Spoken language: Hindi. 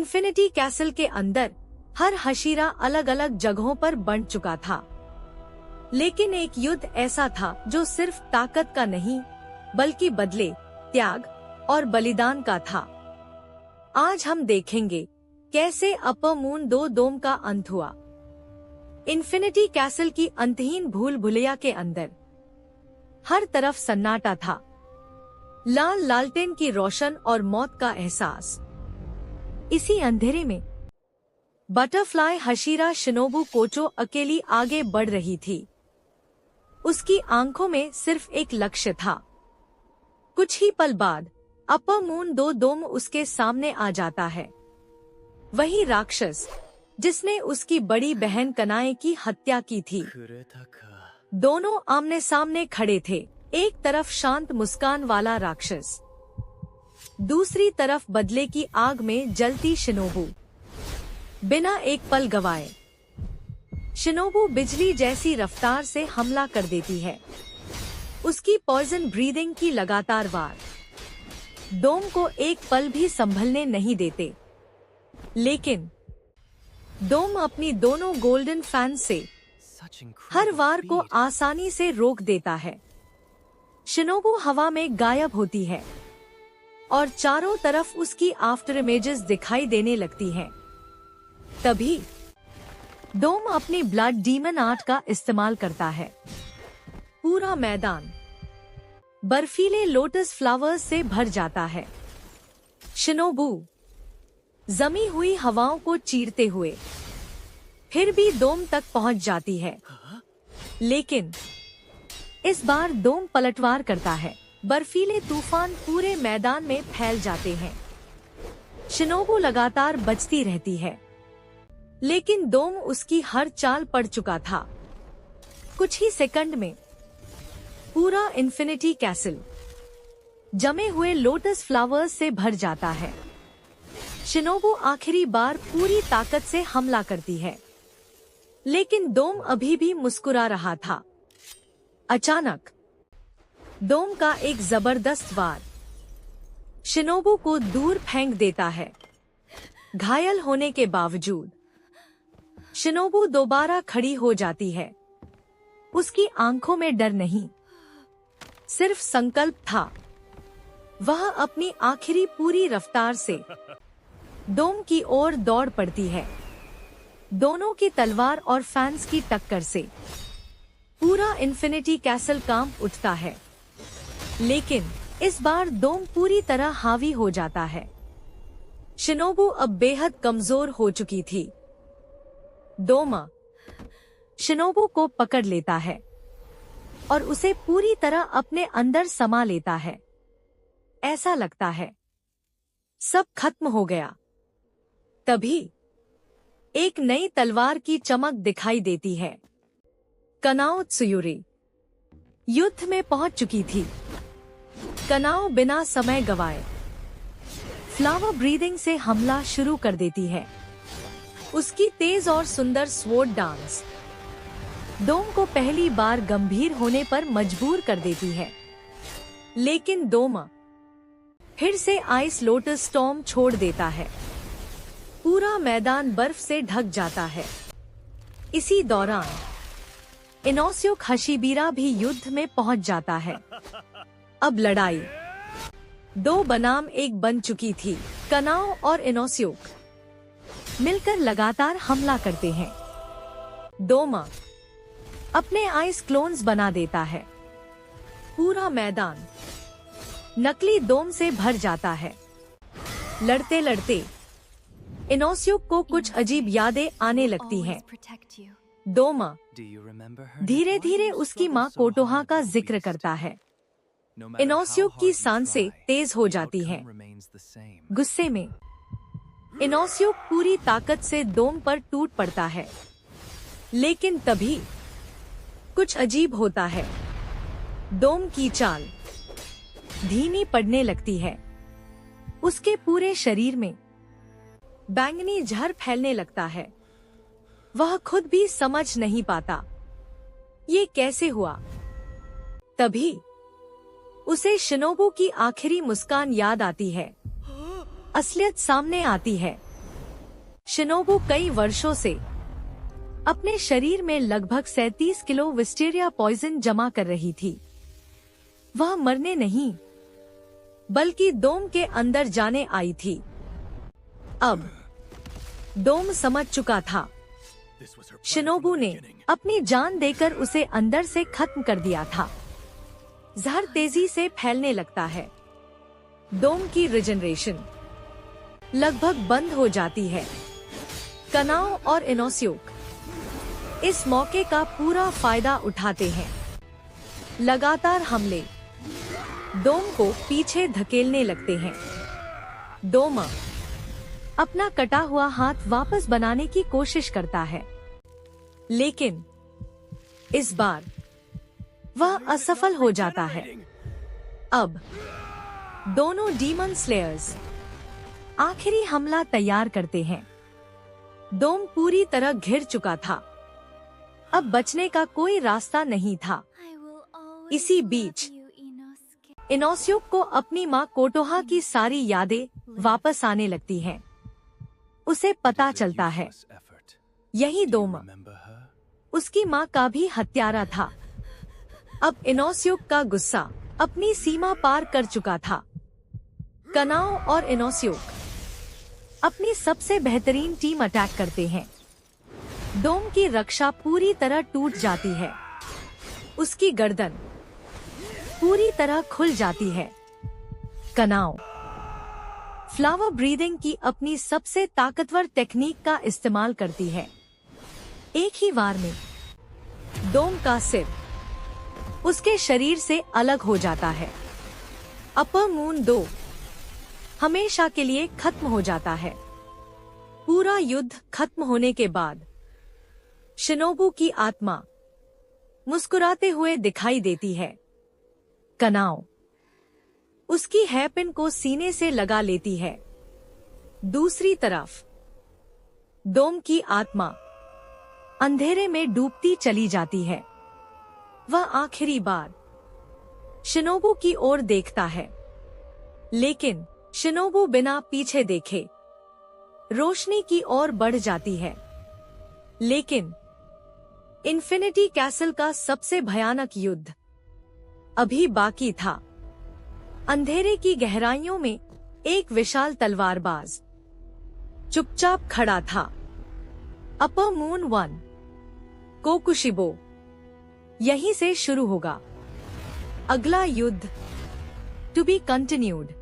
इन्फिनिटी कैसल के अंदर हर हशीरा अलग अलग जगहों पर बंट चुका था, लेकिन एक युद्ध ऐसा था जो सिर्फ ताकत का नहीं बल्कि बदले, त्याग और बलिदान का था। आज हम देखेंगे कैसे अपर मून 2 डोम का अंत हुआ। इन्फिनिटी कैसल की अंतहीन भूल भुलैया के अंदर हर तरफ सन्नाटा था, लाल लालटेन की रोशन और मौत का एहसास। इसी अंधेरे में बटरफ्लाई हशीरा शिनोबु कोचो अकेली आगे बढ़ रही थी। उसकी आंखों में सिर्फ एक लक्ष्य था। कुछ ही पल बाद अपर मून 2 डोम उसके सामने आ जाता है। वही राक्षस जिसने उसकी बड़ी बहन कनाए की हत्या की थी। दोनों आमने सामने खड़े थे, एक तरफ शांत मुस्कान वाला राक्षस, दूसरी तरफ बदले की आग में जलती शिनोबु। बिना एक पल गवाए शिनोबु बिजली जैसी रफ्तार से हमला कर देती है। उसकी पॉइजन ब्रीदिंग की लगातार वार डोम को एक पल भी संभलने नहीं देते, लेकिन डोम अपनी दोनों गोल्डन फैन से हर वार को आसानी से रोक देता है। शिनोबु हवा में गायब होती है और चारों तरफ उसकी आफ्टर इमेजेस दिखाई देने लगती हैं। तभी डोम अपनी ब्लड डीमन आर्ट का इस्तेमाल करता है। पूरा मैदान बर्फीले लोटस फ्लावर्स से भर जाता है। शिनोबु जमी हुई हवाओं को चीरते हुए फिर भी डोम तक पहुंच जाती है, लेकिन इस बार डोम पलटवार करता है। बर्फीले तूफान पूरे मैदान में फैल जाते हैं। शिनोबु लगातार बचती रहती है, लेकिन डोम उसकी हर चाल पड़ चुका था। कुछ ही सेकंड में पूरा इन्फिनिटी कैसल जमे हुए लोटस फ्लावर्स से भर जाता है। शिनोबु आखिरी बार पूरी ताकत से हमला करती है, लेकिन डोम अभी भी मुस्कुरा रहा था। अचानक डोम का एक जबरदस्त वार शिनोबु को दूर फेंक देता है। घायल होने के बावजूद शिनोबु दोबारा खड़ी हो जाती है। उसकी आंखों में डर नहीं, सिर्फ संकल्प था। वह अपनी आखिरी पूरी रफ्तार से डोम की ओर दौड़ पड़ती है। दोनों की तलवार और फैंस की टक्कर से पूरा इन्फिनिटी कैसल कांप उठता है, लेकिन इस बार डोम पूरी तरह हावी हो जाता है। शिनोबु अब बेहद कमजोर हो चुकी थी। डोम शिनोबु को पकड़ लेता है और उसे पूरी तरह अपने अंदर समा लेता है। ऐसा लगता है सब खत्म हो गया। तभी एक नई तलवार की चमक दिखाई देती है। कनाओ त्सुयुरी युद्ध में पहुंच चुकी थी। कनाओ बिना समय गवाए फ्लावर ब्रीदिंग से हमला शुरू कर देती है। उसकी तेज और सुंदर स्वॉर्ड डांस डोम को पहली बार गंभीर होने पर मजबूर कर देती है, लेकिन डोम फिर से आइस लोटस स्टॉर्म छोड़ देता है। पूरा मैदान बर्फ से ढक जाता है। इसी दौरान इनोस्योक हशीबिरा भी युद्ध में पहुंच जाता है। अब लड़ाई 2 बनाम 1 बन चुकी थी। कनाओ और इनोस्योक मिलकर लगातार हमला करते हैं। डोम अपने आइस क्लोन्स बना देता है। पूरा मैदान नकली डोम से भर जाता है। लड़ते लड़ते इनोस्योक को कुछ अजीब यादें आने लगती हैं। डोम धीरे धीरे उसकी माँ कोटोहा का जिक्र करता है। इनोस्योक की सांसें तेज हो जाती हैं। गुस्से में इनोस्योक पूरी ताकत से डोम पर टूट पड़ता है, लेकिन तभी कुछ अजीब होता है। डोम की चाल धीमी पड़ने लगती है। उसके पूरे शरीर में बैंगनी जहर फैलने लगता है। वह खुद भी समझ नहीं पाता ये कैसे हुआ। तभी उसे शिनोबु की आखिरी मुस्कान याद आती है। असलियत सामने आती है। शिनोबू कई वर्षों से अपने शरीर में लगभग 37 किलो विस्टेरिया पॉइजन जमा कर रही थी। वह मरने नहीं बल्कि डोम के अंदर जाने आई थी। अब डोम समझ चुका था। शिनोबू ने अपनी जान देकर उसे अंदर से खत्म कर दिया था। जहर तेजी से फैलने लगता है। डोम की रिजनरेशन लगभग बंद हो जाती है। कनाओ और इनोसियोक इस मौके का पूरा फायदा उठाते हैं। लगातार हमले डोम को पीछे धकेलने लगते हैं। डोम अपना कटा हुआ हाथ वापस बनाने की कोशिश करता है, लेकिन इस बार वह असफल हो जाता है। अब दोनों डीमन स्लेयर्स आखिरी हमला तैयार करते हैं। डोम पूरी तरह घिर चुका था। अब बचने का कोई रास्ता नहीं था। इसी बीच इनोसियोक को अपनी माँ कोटोहा की सारी यादें वापस आने लगती हैं। उसे पता चलता है यही डोम उसकी माँ का भी हत्यारा था। अब इनोसियोक का गुस्सा अपनी सीमा पार कर चुका था। कनाओ और इनोसियोक अपनी सबसे बेहतरीन टीम अटैक करते हैं। डोम की रक्षा पूरी तरह टूट जाती है। उसकी गर्दन पूरी तरह खुल जाती है। कनाओ फ्लावर ब्रीदिंग की अपनी सबसे ताकतवर टेक्निक का इस्तेमाल करती है। एक ही वार में डोम का सिर उसके शरीर से अलग हो जाता है। अपर मून 2 हमेशा के लिए खत्म हो जाता है। पूरा युद्ध खत्म होने के बाद शिनोबू की आत्मा मुस्कुराते हुए दिखाई देती है। कनाओ उसकी हेयरपिन को सीने से लगा लेती है। दूसरी तरफ डोम की आत्मा अंधेरे में डूबती चली जाती है। वह आखिरी बार शिनोबू की ओर देखता है, लेकिन शिनोबू बिना पीछे देखे रोशनी की ओर बढ़ जाती है। लेकिन इन्फिनिटी कैसल का सबसे भयानक युद्ध अभी बाकी था। अंधेरे की गहराइयों में एक विशाल तलवारबाज चुपचाप खड़ा था। अपर मून 1 कोकुशिबो यहीं से शुरू होगा। अगला युद्ध टू बी कंटिन्यूड।